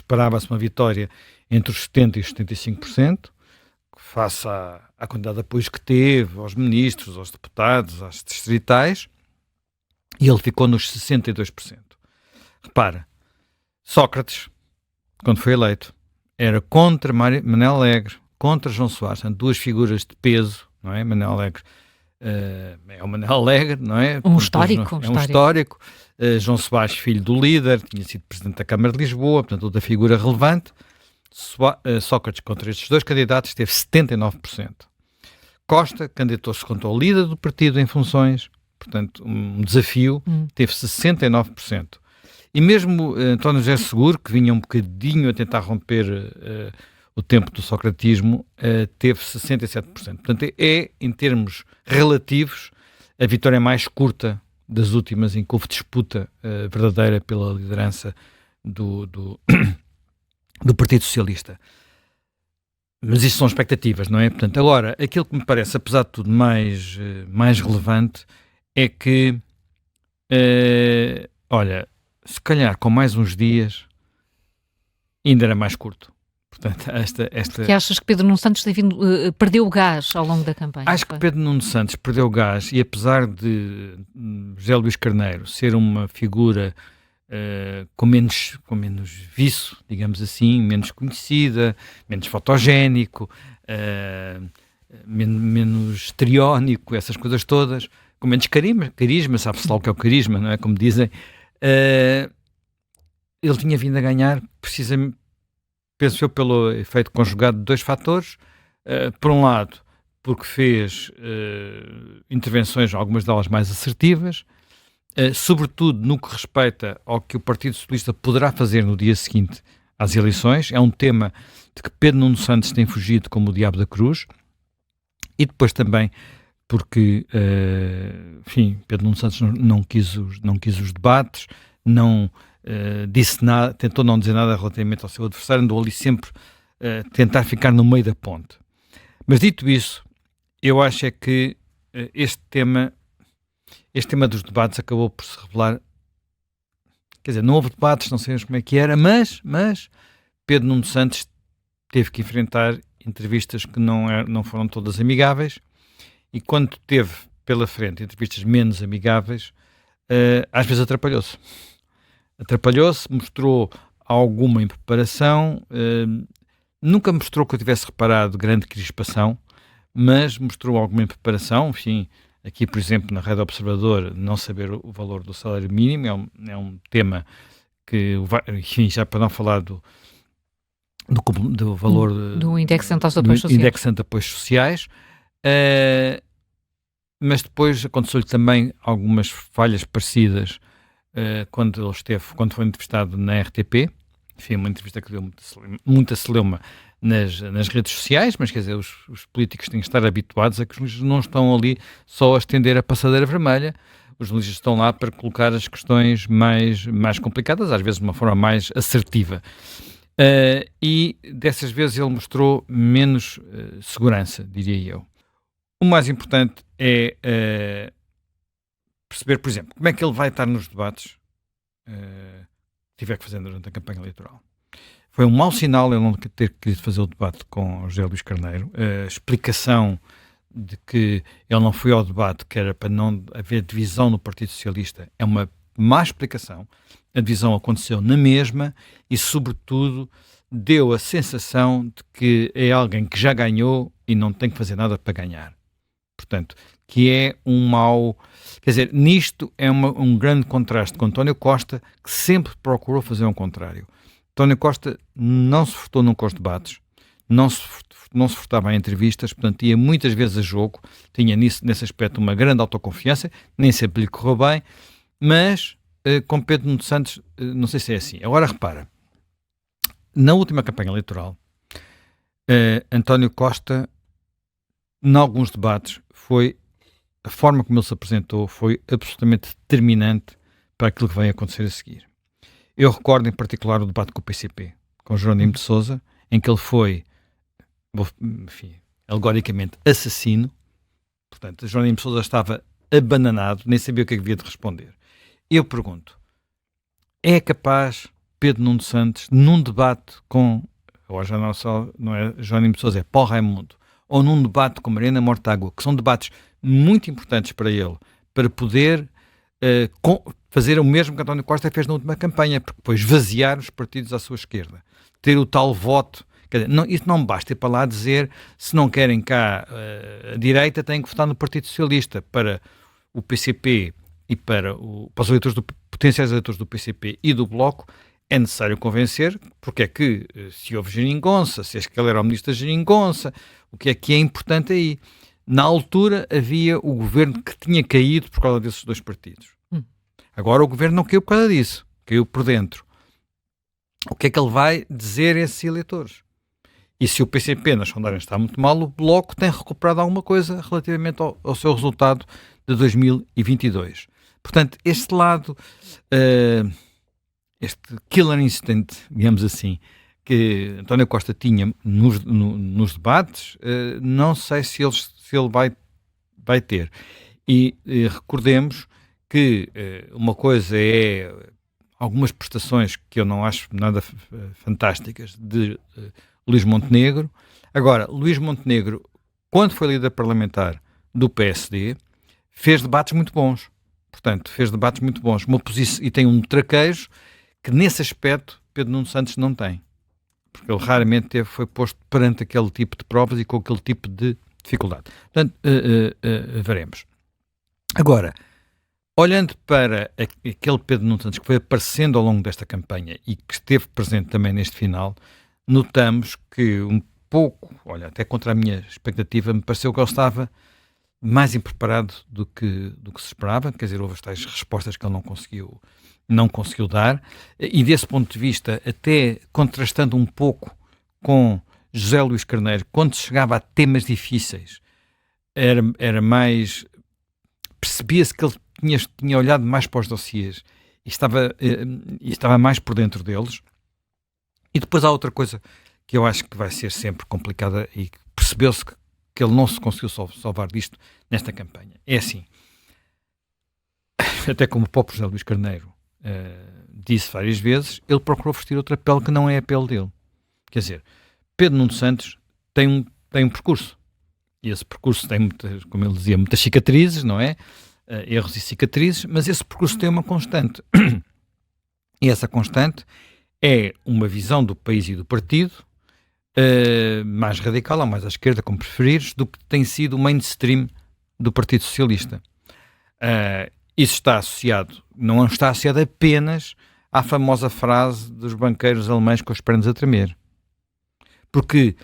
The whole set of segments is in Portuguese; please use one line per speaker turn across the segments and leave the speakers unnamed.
esperava-se uma vitória entre os 70% e os 75%, face à quantidade de apoios que teve, aos ministros, aos deputados, às distritais, e ele ficou nos 62%. Repara, Sócrates, quando foi eleito, era contra Manel Alegre, contra João Soares, são duas figuras de peso, não é? Manel Alegre é o Manel Alegre, não é?
Um histórico.
É um histórico. João Soares, filho do líder, tinha sido presidente da Câmara de Lisboa, portanto, outra figura relevante. Sócrates, contra estes dois candidatos, teve 79%. Costa candidatou-se contra o líder do partido em funções, portanto, um desafio, teve 69%. E mesmo António José Seguro, que vinha um bocadinho a tentar romper o tempo do socratismo, teve 67%. Portanto, em termos relativos, a vitória mais curta das últimas, em que houve disputa verdadeira pela liderança do Partido Socialista. Mas isto são expectativas, não é? Portanto, agora, aquilo que me parece, apesar de tudo, mais relevante é que, olha, se calhar com mais uns dias ainda era mais curto. Portanto,
Que achas que Pedro Nuno Santos perdeu o gás ao longo da campanha?
Acho que Pedro Nuno Santos perdeu o gás e, apesar de José Luís Carneiro ser uma figura com menos viço, digamos assim, menos conhecida, menos fotogénico, menos histriónico, essas coisas todas, com menos carisma, sabe-se lá o que é o carisma, não é? Como dizem, ele tinha vindo a ganhar, precisamente, penso eu, pelo efeito conjugado de dois fatores. Por um lado, porque fez intervenções, algumas delas mais assertivas, sobretudo no que respeita ao que o Partido Socialista poderá fazer no dia seguinte às eleições. É um tema de que Pedro Nuno Santos tem fugido como o diabo da cruz. E depois também porque, enfim, Pedro Nuno Santos não quis os debates, não disse nada, tentou não dizer nada relativamente ao seu adversário, andou ali sempre tentar ficar no meio da ponte. Mas dito isso, eu acho é que este tema dos debates acabou por se revelar, quer dizer, não houve debates, não sabemos como é que era, mas Pedro Nuno Santos teve que enfrentar entrevistas que não foram todas amigáveis, e quando teve pela frente entrevistas menos amigáveis, às vezes atrapalhou-se, mostrou alguma impreparação, nunca mostrou que eu tivesse reparado grande crispação, mas mostrou alguma impreparação. Enfim, aqui, por exemplo, na Rede Observador, não saber o valor do salário mínimo é um tema que, enfim, já para não falar do valor
do indexante de
apoios sociais, mas depois aconteceu-lhe também algumas falhas parecidas quando foi entrevistado na RTP. Enfim, uma entrevista que deu muita celeuma nas redes sociais, mas quer dizer, os políticos têm que estar habituados a que os jornalistas não estão ali só a estender a passadeira vermelha. Os jornalistas estão lá para colocar as questões mais complicadas, às vezes de uma forma mais assertiva. E dessas vezes ele mostrou menos segurança, diria eu. O mais importante é perceber, por exemplo, como é que ele vai estar nos debates que tiver que fazer durante a campanha eleitoral. Foi um mau sinal ele não ter querido fazer o debate com José Luís Carneiro. A explicação de que ele não foi ao debate, que era para não haver divisão no Partido Socialista, é uma má explicação. A divisão aconteceu na mesma e, sobretudo, deu a sensação de que é alguém que já ganhou e não tem que fazer nada para ganhar. Portanto, que é um mau... Quer dizer, nisto é um grande contraste com António Costa, que sempre procurou fazer um contrário. António Costa não se furtou nunca aos debates, não se furtava em entrevistas, portanto ia muitas vezes a jogo, tinha nesse aspecto uma grande autoconfiança, nem sempre lhe correu bem, mas com Pedro Nuno Santos não sei se é assim. Agora repara, na última campanha eleitoral, António Costa, em alguns debates, a forma como ele se apresentou foi absolutamente determinante para aquilo que vai acontecer a seguir. Eu recordo em particular o debate com o PCP, com Jerónimo de Sousa, em que ele foi, enfim, alegoricamente assassino. Portanto, Jerónimo de Sousa estava abananado, nem sabia o que havia de responder. Eu pergunto, é capaz Pedro Nuno Santos num debate com, ou já não é Jerónimo de Sousa, é Paulo Raimundo, ou num debate com Mariana Mortágua, que são debates muito importantes para ele, para poder fazer o mesmo que António Costa fez na última campanha, porque depois vaziar os partidos à sua esquerda, ter o tal voto. Quer dizer, isso não basta ir para lá dizer, se não querem cá a direita, têm que votar no Partido Socialista. Para o PCP e para os eleitores potenciais eleitores do PCP e do Bloco, é necessário convencer porque é que se houve geringonça, se é que ele era o ministro da geringonça, o que é importante aí. Na altura havia o governo que tinha caído por causa desses dois partidos. Agora o governo não caiu por causa disso, caiu por dentro. O que é que ele vai dizer a esses eleitores? E se o PCP nas sondagens está muito mal, o Bloco tem recuperado alguma coisa relativamente ao seu resultado de 2022. Portanto, este lado, este killer instinct, digamos assim, que António Costa tinha nos debates, não sei se ele vai ter. E recordemos que uma coisa é algumas prestações que eu não acho nada fantásticas de Luís Montenegro. Agora, Luís Montenegro, quando foi líder parlamentar do PSD, fez debates muito bons. Portanto, fez debates muito bons. E tem um traquejo que, nesse aspecto, Pedro Nuno Santos não tem. Porque ele raramente foi posto perante aquele tipo de provas e com aquele tipo de dificuldade. Portanto, veremos. Agora, olhando para aquele Pedro Nuno Santos que foi aparecendo ao longo desta campanha e que esteve presente também neste final, notamos que um pouco, olha, até contra a minha expectativa, me pareceu que ele estava mais impreparado do que se esperava. Quer dizer, houve as tais respostas que ele não conseguiu dar, e desse ponto de vista, até contrastando um pouco com José Luís Carneiro, quando chegava a temas difíceis, era mais... percebia-se que ele tinha olhado mais para os dossiês e estava mais por dentro deles. E depois há outra coisa que eu acho que vai ser sempre complicada e que percebeu-se que ele não se conseguiu salvar disto nesta campanha. É assim, até como o próprio José Luís Carneiro disse várias vezes, ele procurou vestir outra pele que não é a pele dele. Quer dizer, Pedro Nuno Santos tem um percurso. E esse percurso tem, como ele dizia, muitas cicatrizes, não é? Erros e cicatrizes, mas esse percurso tem uma constante. E essa constante é uma visão do país e do partido mais radical, ou mais à esquerda, como preferires, do que tem sido o mainstream do Partido Socialista. Isso não está associado apenas à famosa frase dos banqueiros alemães com as pernas a tremer. Porque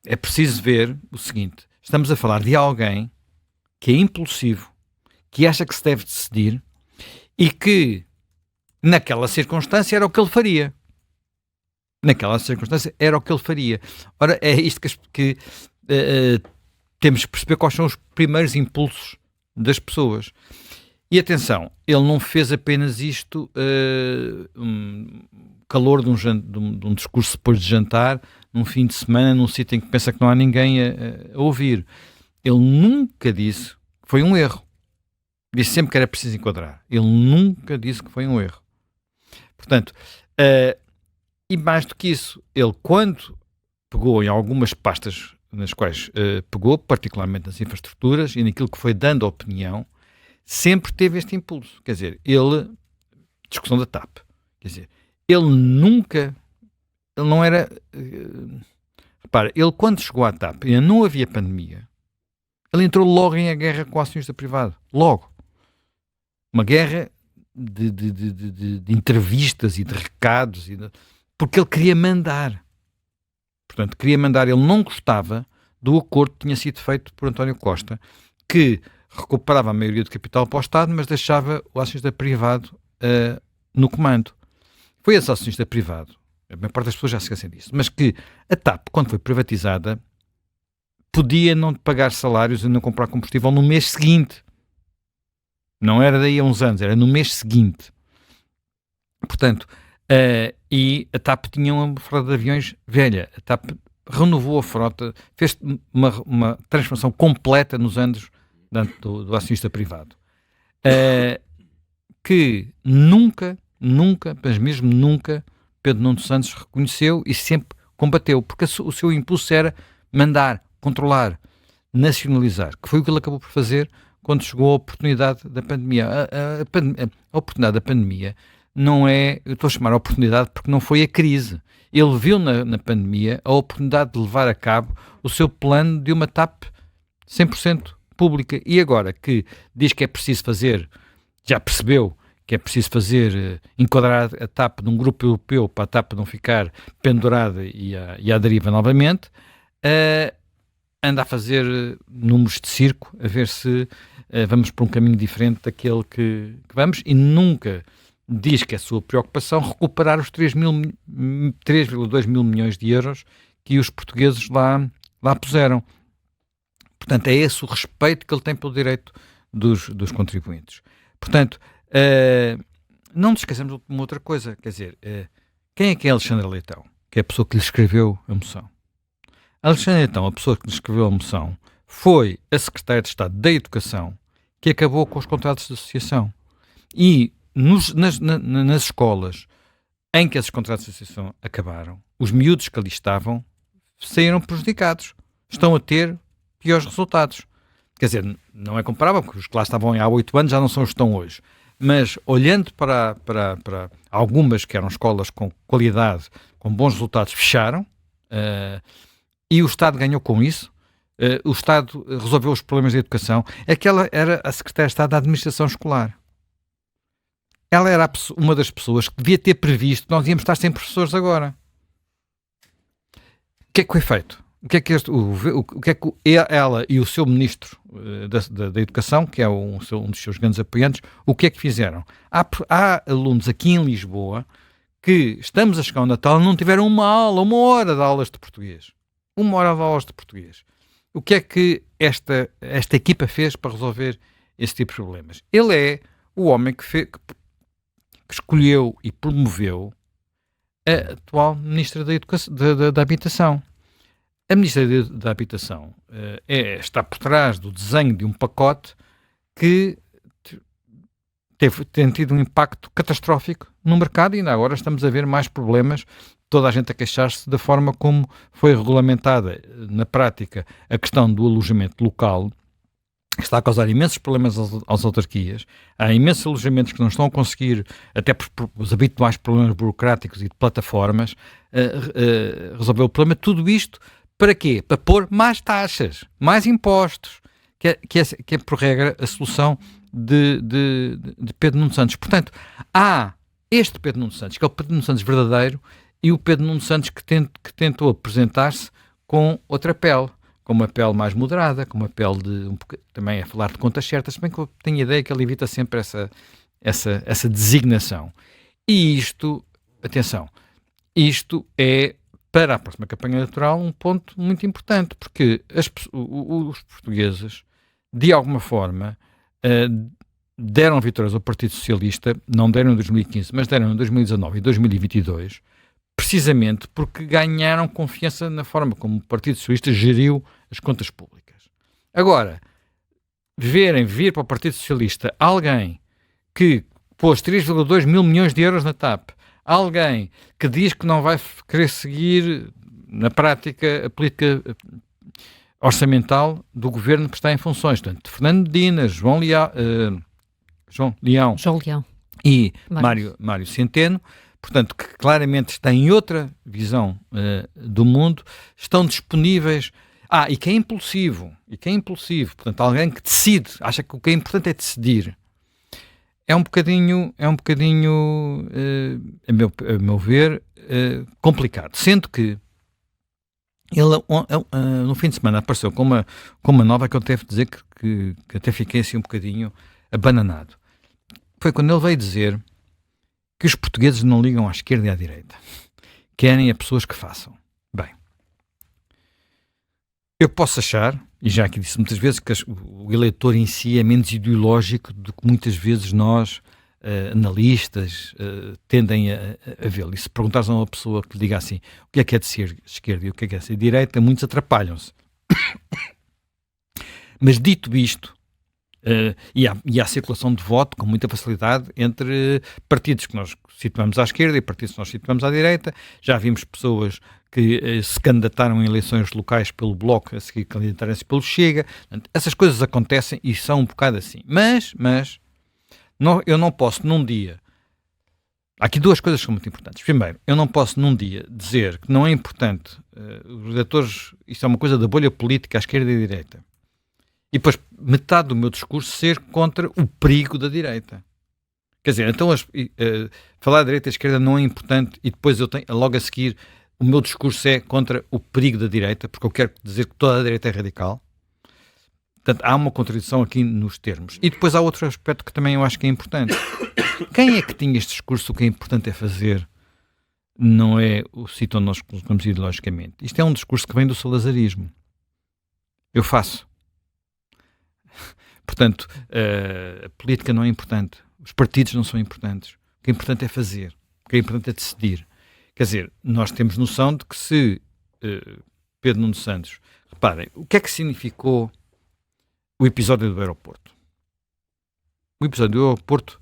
é preciso ver o seguinte: estamos a falar de alguém que é impulsivo, que acha que se deve decidir e que, naquela circunstância, era o que ele faria. Ora, é isto que temos que perceber quais são os primeiros impulsos das pessoas. E atenção, ele não fez apenas isto calor de um discurso depois de jantar, num fim de semana, num sítio em que pensa que não há ninguém a ouvir. Ele nunca disse que foi um erro. Disse sempre que era preciso enquadrar. Ele nunca disse que foi um erro. Portanto, e mais do que isso, ele quando pegou em algumas pastas nas quais pegou, particularmente nas infraestruturas e naquilo que foi dando opinião, sempre teve este impulso. Quer dizer, discussão da TAP, quer dizer, ele não era... repara, ele quando chegou à TAP, ainda não havia pandemia, ele entrou logo em guerra com o acionista privado. Logo. Uma guerra de entrevistas e de recados, porque ele queria mandar. Portanto, ele não gostava do acordo que tinha sido feito por António Costa, que recuperava a maioria do capital para o Estado, mas deixava o acionista privado no comando. Foi esse acionista privado, a maior parte das pessoas já se esquecem disso, mas que a TAP, quando foi privatizada, podia não pagar salários e não comprar combustível no mês seguinte. Não era daí a uns anos, era no mês seguinte. Portanto, e a TAP tinha uma frota de aviões velha. A TAP renovou a frota, fez uma transformação completa nos anos do acionista privado. Que nunca, mas mesmo nunca, Pedro Nuno Santos reconheceu e sempre combateu, porque o seu impulso era mandar, controlar, nacionalizar, que foi o que ele acabou por fazer quando chegou a oportunidade da pandemia. A oportunidade da pandemia não é, eu estou a chamar a oportunidade porque não foi a crise. Ele viu na pandemia a oportunidade de levar a cabo o seu plano de uma TAP 100% pública. E agora que diz que é preciso fazer, já percebeu que é preciso fazer, enquadrar a TAP num grupo europeu para a TAP não ficar pendurada e à deriva novamente, anda a fazer números de circo, a ver se vamos por um caminho diferente daquele que vamos, e nunca diz que é a sua preocupação recuperar os 3,2 mil milhões de euros que os portugueses lá puseram. Portanto, é esse o respeito que ele tem pelo direito dos contribuintes. Portanto, não nos esqueçamos de uma outra coisa, quer dizer, quem é Alexandre Leitão? Que é a pessoa que lhe escreveu a moção. Alexandre Leitão, a pessoa que lhe escreveu a moção, foi a secretária de Estado da Educação que acabou com os contratos de associação. E nas escolas em que esses contratos de associação acabaram, os miúdos que ali estavam saíram prejudicados. Estão a ter piores resultados. Quer dizer, não é comparável, porque os que lá estavam há 8 anos já não são os que estão hoje. Mas olhando para algumas que eram escolas com qualidade, com bons resultados, fecharam, e o Estado ganhou com isso. O Estado resolveu os problemas da educação. Aquela era a secretária de Estado da Administração Escolar. Ela era uma das pessoas que devia ter previsto que nós íamos estar sem professores agora. O que é que foi feito? O que é que ela e o seu ministro da Educação, que é um dos seus grandes apoiantes, o que é que fizeram? Há alunos aqui em Lisboa que, estamos a chegar ao Natal, não tiveram uma hora de aulas de português. Uma hora de aulas de português. O que é que esta equipa fez para resolver esse tipo de problemas? Ele é o homem que escolheu e promoveu a atual Ministra da Habitação. A Ministra da Habitação está por trás do desenho de um pacote que tem tido um impacto catastrófico no mercado, e ainda agora estamos a ver mais problemas, toda a gente a queixar-se da forma como foi regulamentada na prática a questão do alojamento local, que está a causar imensos problemas às autarquias. Há imensos alojamentos que não estão a conseguir, até por os habituais problemas burocráticos e de plataformas, resolver o problema. Tudo isto para quê? Para pôr mais taxas, mais impostos, que é por regra a solução de Pedro Nuno Santos. Portanto, há este Pedro Nuno Santos, que é o Pedro Nuno Santos verdadeiro, e o Pedro Nuno Santos que tentou apresentar-se com outra pele, com uma pele mais moderada, com uma pele também a falar de contas certas, se bem que eu tenho a ideia que ele evita sempre essa designação. E isto, atenção, isto é, para a próxima campanha eleitoral, um ponto muito importante, porque os portugueses, de alguma forma, deram vitórias ao Partido Socialista, não deram em 2015, mas deram em 2019 e 2022, precisamente porque ganharam confiança na forma como o Partido Socialista geriu as contas públicas. Agora, vir para o Partido Socialista alguém que pôs 3,2 mil milhões de euros na TAP, alguém que diz que não vai querer seguir, na prática, a política orçamental do governo que está em funções, portanto, Fernando Medina, João Leão e Mário Centeno, portanto, que claramente têm outra visão do mundo, estão disponíveis. E que é impulsivo, portanto, alguém que decide, acha que o que é importante é decidir. É um bocadinho, a meu ver, complicado. Sendo que ele, no fim de semana, apareceu com uma nova que eu devo dizer que até fiquei assim um bocadinho abananado. Foi quando ele veio dizer que os portugueses não ligam à esquerda e à direita. Querem a pessoas que façam. Bem, eu posso achar, e já aqui disse muitas vezes, que o eleitor em si é menos ideológico do que muitas vezes nós, analistas, tendem a vê-lo. E se perguntares a uma pessoa que lhe diga assim, o que é de ser esquerda e o que é de ser direita, muitos atrapalham-se. Mas dito isto, E há circulação de voto com muita facilidade entre partidos que nós situamos à esquerda e partidos que nós situamos à direita. Já vimos pessoas que se candidataram em eleições locais pelo Bloco, a seguir candidatarem-se pelo Chega. Portanto, essas coisas acontecem e são um bocado assim. Mas eu não posso num dia... Há aqui duas coisas que são muito importantes. Primeiro, eu não posso num dia dizer que não é importante os eleitores... Isto é uma coisa da bolha política à esquerda e à direita. E depois metade do meu discurso ser contra o perigo da direita. Quer dizer, então falar da direita e da esquerda não é importante e depois eu tenho, logo a seguir, o meu discurso é contra o perigo da direita, porque eu quero dizer que toda a direita é radical. Portanto, há uma contradição aqui nos termos. E depois há outro aspecto que também eu acho que é importante. Quem é que tinha este discurso? O que é importante é fazer, não é o sítio onde nós colocamos ideologicamente. Isto é um discurso que vem do salazarismo. Eu faço. Portanto, a política não é importante. Os partidos não são importantes. O que é importante é fazer. O que é importante é decidir. Quer dizer, nós temos noção de que se Pedro Nuno Santos... Reparem, o que é que significou o episódio do aeroporto? O episódio do aeroporto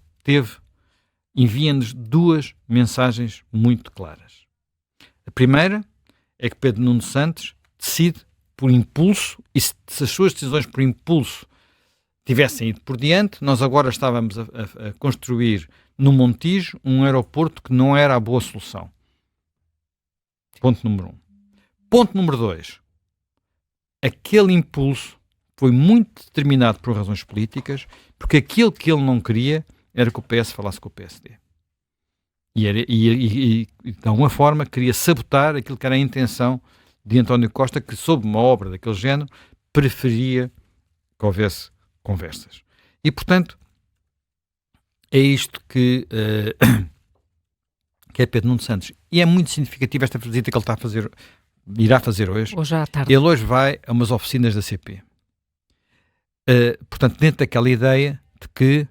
envia-nos duas mensagens muito claras. A primeira é que Pedro Nuno Santos decide por impulso, e se as suas decisões por impulso tivessem ido por diante, nós agora estávamos a construir no Montijo um aeroporto que não era a boa solução. Ponto número 1. Ponto número 2. Aquele impulso foi muito determinado por razões políticas, porque aquilo que ele não queria era que o PS falasse com o PSD. E de alguma forma queria sabotar aquilo que era a intenção de António Costa, que sob uma obra daquele género preferia que houvesse conversas. E, portanto, é isto que é Pedro Nuno Santos. E é muito significativa esta visita que ele irá fazer hoje.
Hoje à tarde.
Ele hoje vai a umas oficinas da CP. Portanto, dentro daquela ideia de que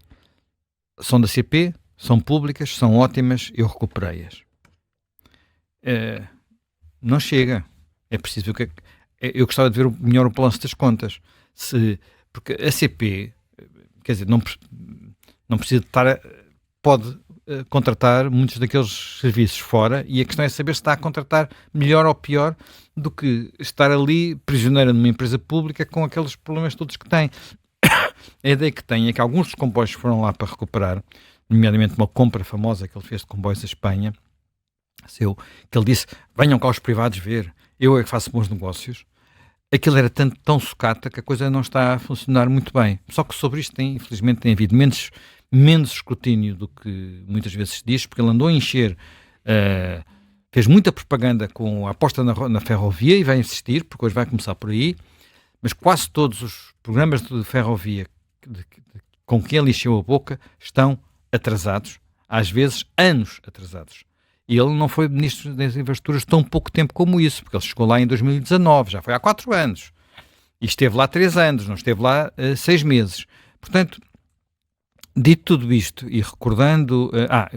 são da CP, são públicas, são ótimas, eu recuperei-as. Não chega. É preciso ver o que eu gostava de ver melhor o balanço das contas. Porque a CP, quer dizer, não precisa estar... Pode contratar muitos daqueles serviços fora, e a questão é saber se está a contratar melhor ou pior do que estar ali prisioneira numa empresa pública com aqueles problemas todos que tem. A ideia que tem é que alguns dos comboios foram lá para recuperar, nomeadamente uma compra famosa que ele fez de comboios à Espanha, que ele disse, venham cá os privados ver, eu é que faço bons negócios. Aquilo era tão sucata que a coisa não está a funcionar muito bem. Só que sobre isto, infelizmente, tem havido menos escrutínio do que muitas vezes se diz, porque ele andou a encher, fez muita propaganda com a aposta na ferrovia e vai insistir, porque hoje vai começar por aí, mas quase todos os programas de ferrovia com que ele encheu a boca estão atrasados, às vezes anos atrasados. E ele não foi ministro das infraestruturas tão pouco tempo como isso, porque ele chegou lá em 2019, já foi há 4 anos. E esteve lá 3 anos, não esteve lá 6 meses. Portanto, dito tudo isto e recordando...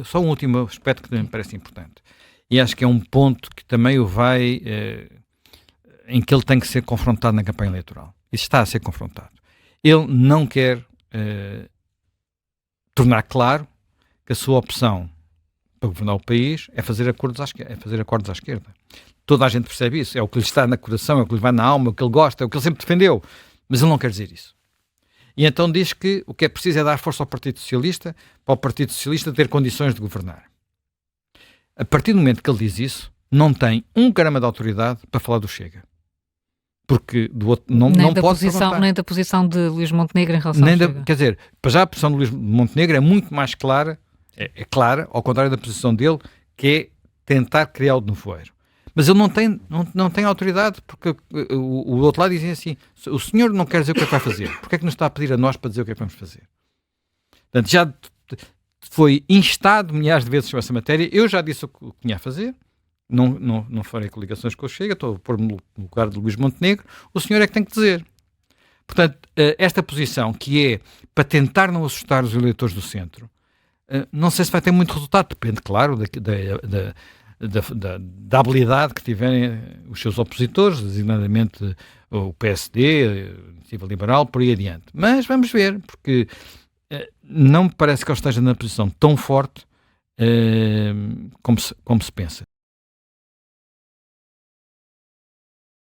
só um último aspecto que também me parece importante. E acho que é um ponto que também o vai... em que ele tem que ser confrontado na campanha eleitoral. Isso está a ser confrontado. Ele não quer tornar claro que a sua opção para governar o país é fazer acordos à esquerda. Toda a gente percebe isso. É o que lhe está no coração, é o que lhe vai na alma, é o que ele gosta, é o que ele sempre defendeu. Mas ele não quer dizer isso. E então diz que o que é preciso é dar força ao Partido Socialista, para o Partido Socialista ter condições de governar. A partir do momento que ele diz isso, não tem um caramba de autoridade para falar do Chega. Porque do outro, não pode perguntar.
Nem da posição de Luís Montenegro em relação ao Chega.
Quer dizer, para já a posição de Luís Montenegro é muito mais clara, é clara, ao contrário da posição dele, que é tentar criar o nevoeiro. Mas ele não tem autoridade, porque o outro lado dizia assim, o senhor não quer dizer o que é que vai fazer, porque é que nos está a pedir a nós para dizer o que é que vamos fazer? Portanto, já foi instado milhares de vezes sobre essa matéria, eu já disse o que tinha a fazer, não farei coligações com o Chega, estou a pôr-me no lugar de Luís Montenegro, o senhor é que tem que dizer. Portanto, esta posição, que é para tentar não assustar os eleitores do centro, não sei se vai ter muito resultado, depende, claro, da habilidade que tiverem os seus opositores, designadamente o PSD, a Iniciativa Liberal, por aí adiante. Mas vamos ver, porque não me parece que ele esteja na posição tão forte como se pensa.